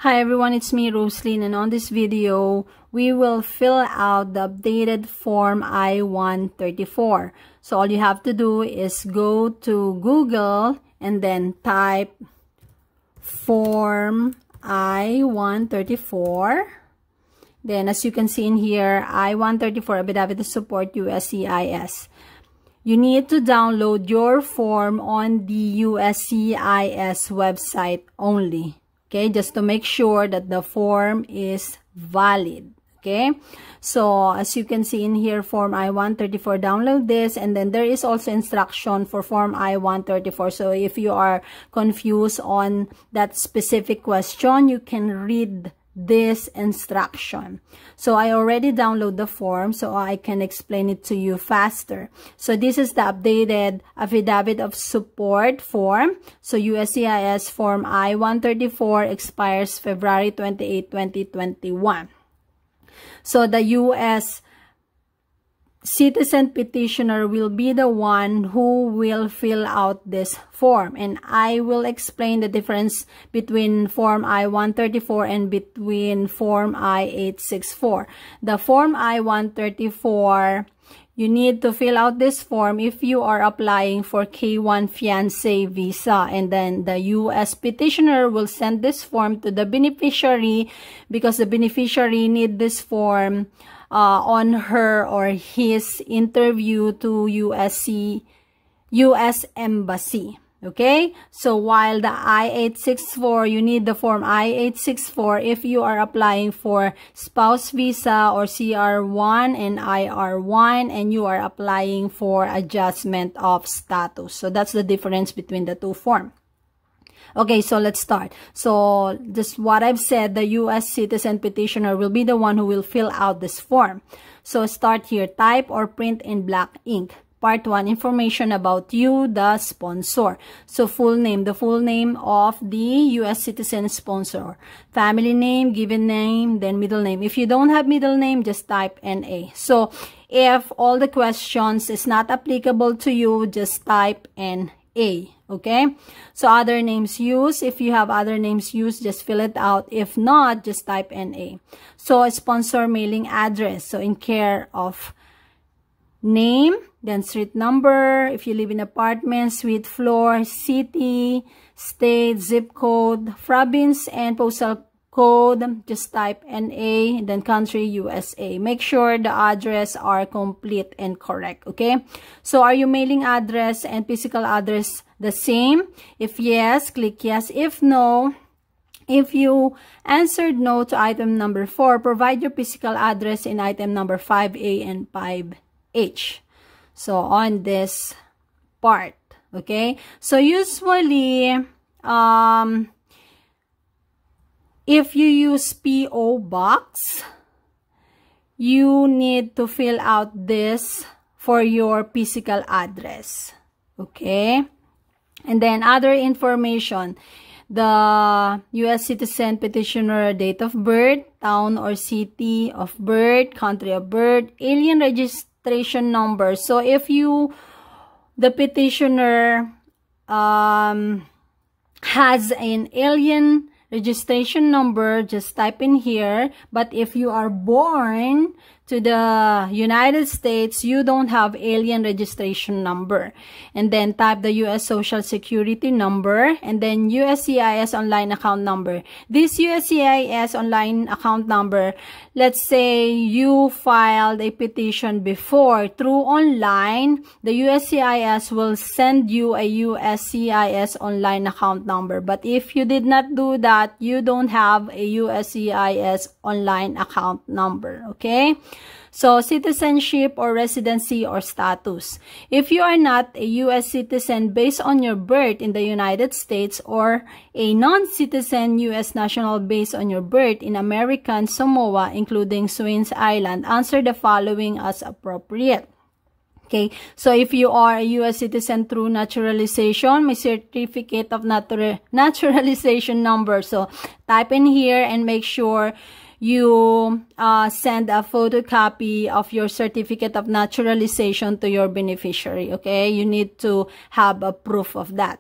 Hi everyone, it's me Roselyn, and on this video we will fill out the updated form I-134. So all you have to do is go to Google and then type form I-134. Then as you can see in here, I-134 Affidavit to support USCIS. You need to download your form on the USCIS website only. Okay, just to make sure that the form is valid. Okay, so as you can see in here, form I-134, download this, and then there is also instruction for form I-134. So if you are confused on that specific question, you can read this instruction. So I already download the form so I can explain it to you faster. So this is the updated affidavit of support form. So USCIS form I-134 expires February 28, 2021. So the US citizen petitioner will be the one who will fill out this form, and I will explain the difference between form I-134 and between form I-864. The form I-134, you need to fill out this form if you are applying for K-1 fiancé visa, and then the US petitioner will send this form to the beneficiary because the beneficiary need this form on her or his interview to US Embassy. Okay, so while the I-864, you need the form I-864 if you are applying for spouse visa or CR1 and IR1, and you are applying for adjustment of status. So that's the difference between the two forms. Okay, so let's start. So just what I've said, the U.S. citizen petitioner will be the one who will fill out this form. So start here, type or print in black ink. Part 1, information about you, the sponsor. So full name, the full name of the U.S. citizen sponsor. Family name, given name, then middle name. If you don't have middle name, just type NA. So if all the questions is not applicable to you, just type NA. Okay, so other names used, if you have other names used, just fill it out. If not, just type NA. So a sponsor mailing address, so in care of name, then street number, if you live in apartment, suite floor, city, state, zip code, province, and postal code, just type NA, then country, USA. Make sure the address are complete and correct. Okay, so are your mailing address and physical address the same? If yes, click yes. If no, if you answered no to item number 4, provide your physical address in item number 5A and 5H. So on this part, okay, so usually if you use P.O. box, you need to fill out this for your physical address. Okay, and then other information, the U.S. citizen petitioner date of birth, town or city of birth, country of birth, alien registration number. So if you, the petitioner has an alien registration number, just type in here. But if you are born to the United States, you don't have alien registration number. And then type the U.S. Social Security number, and then USCIS online account number. This USCIS online account number, let's say you filed a petition before through online, the USCIS will send you a USCIS online account number. But if you did not do that, you don't have a USCIS online account number. Okay, so citizenship or residency or status. If you are not a U.S. citizen based on your birth in the United States, or a non-citizen U.S. national based on your birth in American Samoa, including Swains Island, answer the following as appropriate. Okay, so if you are a U.S. citizen through naturalization, my certificate of naturalization number. So type in here and make sure you send a photocopy of your certificate of naturalization to your beneficiary. Okay, you need to have a proof of that.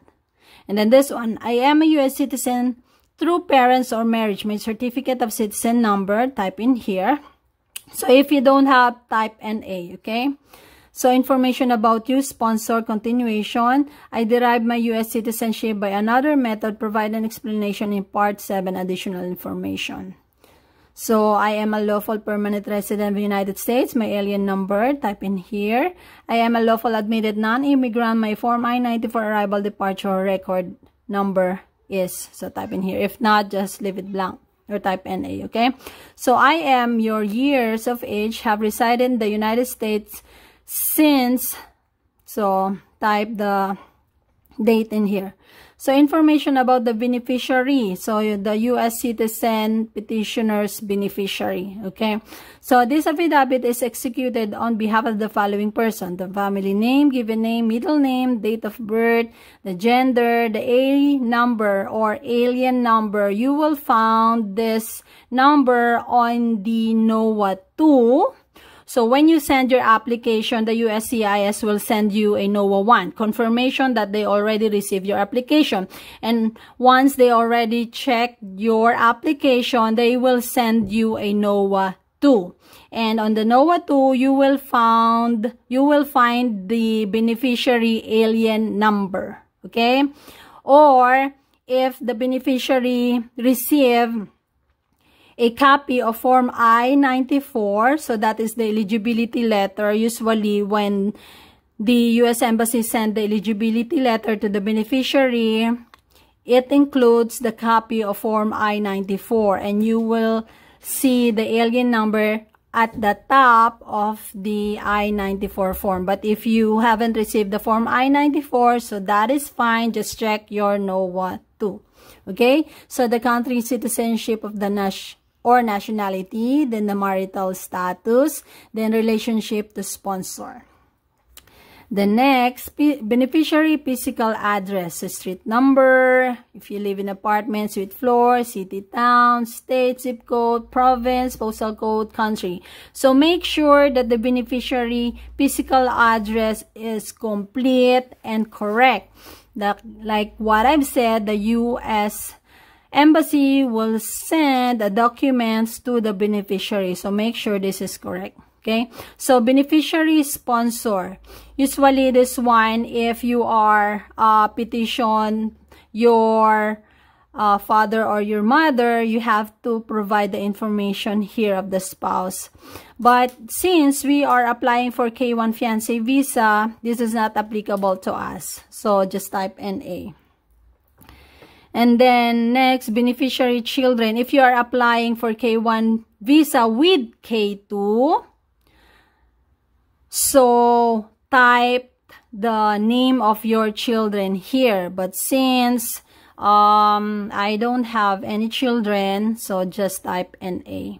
And then this one, I am a U.S. citizen through parents or marriage, my certificate of citizen number, type in here. So if you don't have, type NA, okay? So information about you, sponsor, continuation. I derived my U.S. citizenship by another method. Provide an explanation in Part 7, additional information. So I am a lawful permanent resident of the United States. My alien number, type in here. I am a lawful admitted non-immigrant. My Form I-94 arrival departure record number is. So type in here. If not, just leave it blank or type NA, okay? So I am your years of age, have resided in the United States since, so type the date in here. So information about the beneficiary. So the U.S. citizen petitioner's beneficiary. Okay. So this affidavit is executed on behalf of the following person. The family name, given name, middle name, date of birth, the gender, the A number or alien number. You will find this number on the NOAA 2. So when you send your application, the USCIS will send you a NOAA 1, confirmation that they already received your application. And once they already checked your application, they will send you a NOAA 2. And on the NOAA 2, you will find the beneficiary alien number, okay? Or if the beneficiary received a copy of Form I-94, so that is the eligibility letter. Usually when the U.S. Embassy send the eligibility letter to the beneficiary, it includes the copy of Form I-94, and you will see the alien number at the top of the I-94 form. But if you haven't received the Form I-94, so that is fine. Just check your NOAA 2. Okay? So the country citizenship of the nationality, then the marital status, then relationship to sponsor. The next, beneficiary physical address, street number, if you live in apartment, suite floor, city, town, state, zip code, province, postal code, country. So make sure that the beneficiary physical address is complete and correct. Like what I've said, the U.S. Embassy will send the documents to the beneficiary. So make sure this is correct. Okay. So beneficiary sponsor. Usually this one, if you are petition your father or your mother, you have to provide the information here of the spouse. But since we are applying for K1 fiancé visa, this is not applicable to us. So just type NA. And then next, beneficiary children. If you are applying for K1 visa with K2, so type the name of your children here. But since I don't have any children, so just type NA.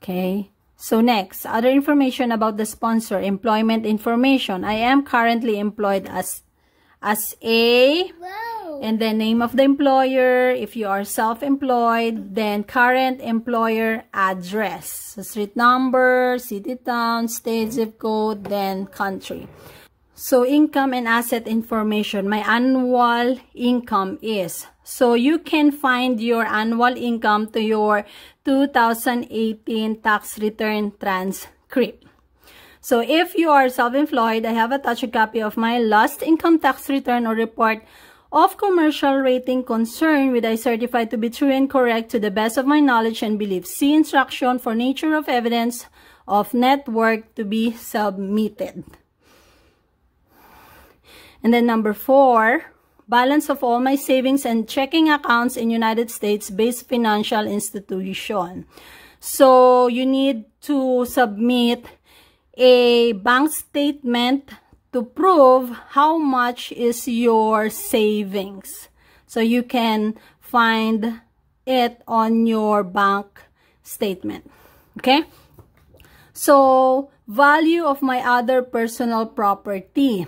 Okay. So next, other information about the sponsor, employment information. I am currently employed as a... And then name of the employer, if you are self-employed, then current employer address. So street number, city, town, state, zip code, then country. So income and asset information. My annual income is. So you can find your annual income to your 2018 tax return transcript. So if you are self-employed, I have attached a copy of my last income tax return or report of commercial rating concern, which I certify to be true and correct to the best of my knowledge and belief. See instruction for nature of evidence of net worth to be submitted. And then number 4, balance of all my savings and checking accounts in United States-based financial institution. So you need to submit a bank statement to prove how much is your savings. So you can find it on your bank statement. Okay? So, value of my other personal property.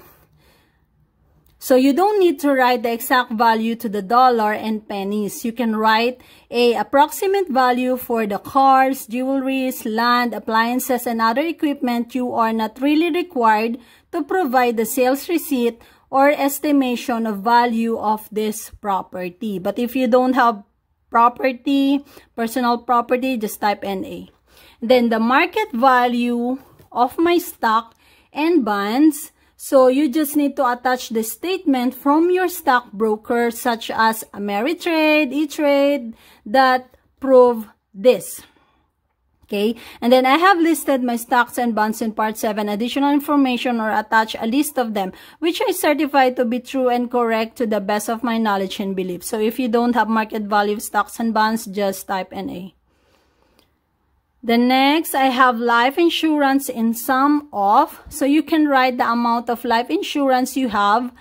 So you don't need to write the exact value to the dollar and pennies. You can write a approximate value for the cars, jewelries, land, appliances, and other equipment. You are not really required to provide the sales receipt or estimation of value of this property. But if you don't have property, personal property, just type NA. Then the market value of my stock and bonds. So you just need to attach the statement from your stockbroker such as Ameritrade, E-Trade that prove this. Okay, and then I have listed my stocks and bonds in part 7. Additional information or attach a list of them, which I certify to be true and correct to the best of my knowledge and belief. So if you don't have market value of stocks and bonds, just type NA. The next, I have life insurance in sum of. So you can write the amount of life insurance you have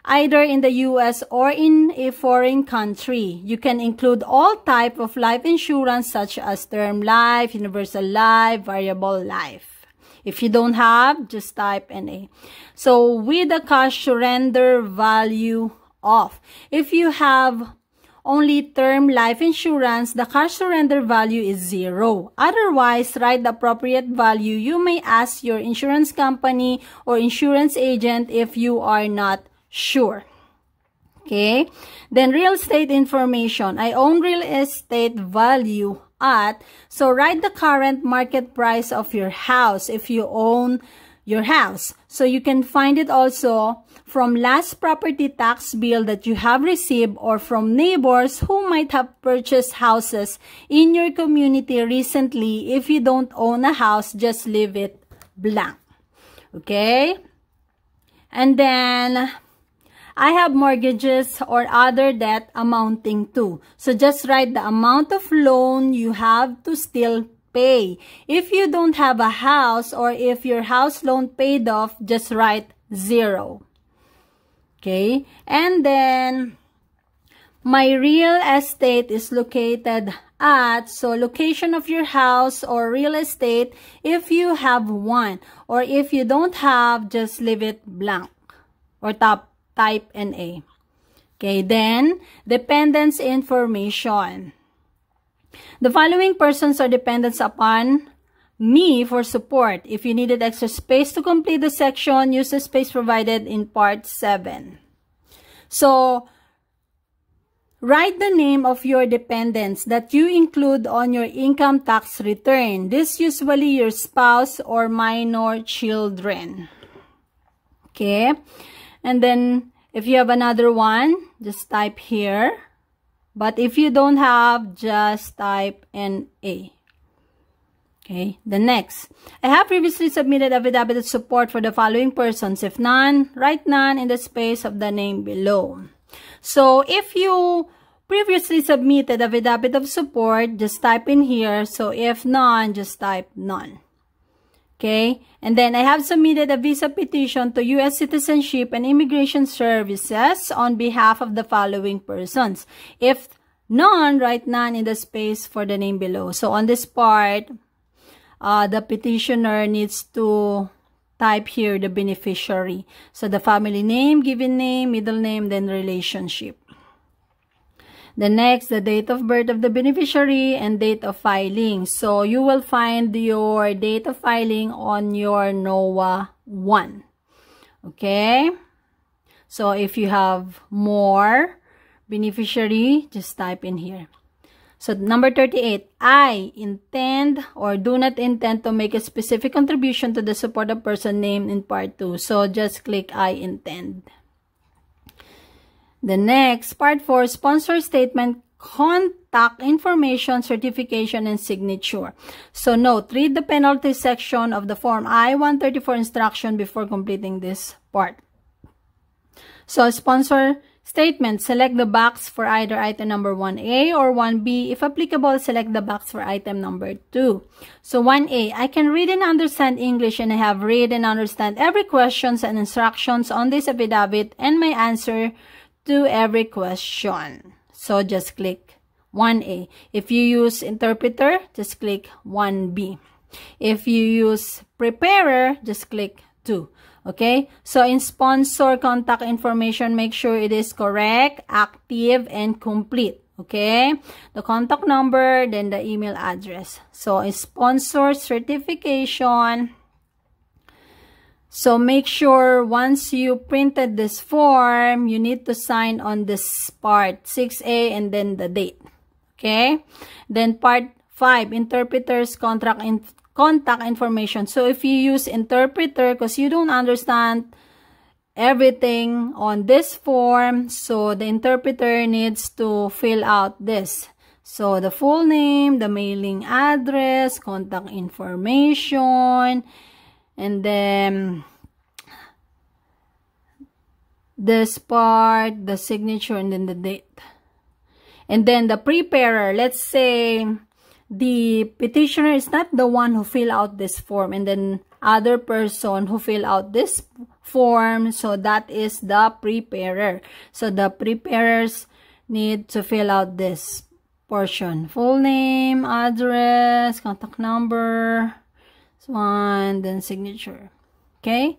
either in the US or in a foreign country. You can include all type of life insurance such as term life, universal life, variable life. If you don't have, just type NA. So with the cash surrender value of. If you have only term life insurance, the cash surrender value is 0. Otherwise, write the appropriate value. You may ask your insurance company or insurance agent if you are not sure. Okay. Then real estate information. I own real estate value at. So write the current market price of your house if you own your house. So you can find it also from last property tax bill that you have received or from neighbors who might have purchased houses in your community recently. If you don't own a house, just leave it blank. Okay? And then I have mortgages or other debt amounting to. So just write the amount of loan you have to still pay. If you don't have a house or if your house loan paid off, just write 0. Okay, and then my real estate is located at, so location of your house or real estate if you have one, or if you don't have, just leave it blank or type NA. Okay, then dependents information. The following persons are dependents upon me for support. If you needed extra space to complete the section, use the space provided in part 7. So, write the name of your dependents that you include on your income tax return. This usually your spouse or minor children. Okay? And then, if you have another one, just type here. But if you don't have, just type NA. Okay, the next. I have previously submitted affidavit of support for the following persons. If none, write none in the space of the name below. So, if you previously submitted affidavit of support, just type in here. So, if none, just type none. Okay, and then I have submitted a visa petition to U.S. Citizenship and Immigration Services on behalf of the following persons. If none, write none in the space for the name below. So, on this part, the petitioner needs to type here the beneficiary. So, the family name, given name, middle name, then relationship. The next, the date of birth of the beneficiary and date of filing. So, you will find your date of filing on your NOAA 1. Okay? So, if you have more beneficiary, just type in here. So, number 38, I intend or do not intend to make a specific contribution to the support of person named in part 2. So, just click I intend. The next, part 4, sponsor statement, contact information, certification, and signature. So, note, read the penalty section of the form I-134 instruction before completing this part. So, sponsor statement, select the box for either item number 1A or 1B. If applicable, select the box for item number 2. So, 1A, I can read and understand English and I have read and understand every questions and instructions on this affidavit and my answer to every question. So, just click 1A. If you use interpreter, just click 1B. If you use preparer, just click 2. Okay? So, in sponsor contact information, make sure it is correct, active, and complete. Okay? The contact number, then the email address. So, in sponsor certification, So make sure once you printed this form, you need to sign on this part 6A and then the date. Okay? Then part 5, interpreter's contact information. So if you use interpreter because you don't understand everything on this form, so the interpreter needs to fill out this. So the full name, the mailing address, contact information, and then this part, the signature, and then the date. And then the preparer, let's say the petitioner is not the one who fill out this form, and then other person who fill out this form, so that is the preparer. So the preparers need to fill out this portion. Full name, address, contact number, this one, then signature. Okay?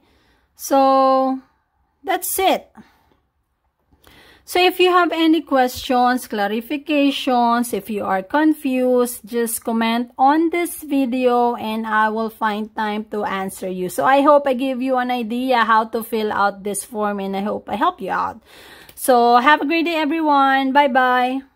So that's it. So if you have any questions, clarifications, if you are confused, just comment on this video and I will find time to answer you. So I hope I give you an idea how to fill out this form and I hope I help you out. So have a great day everyone. Bye-bye.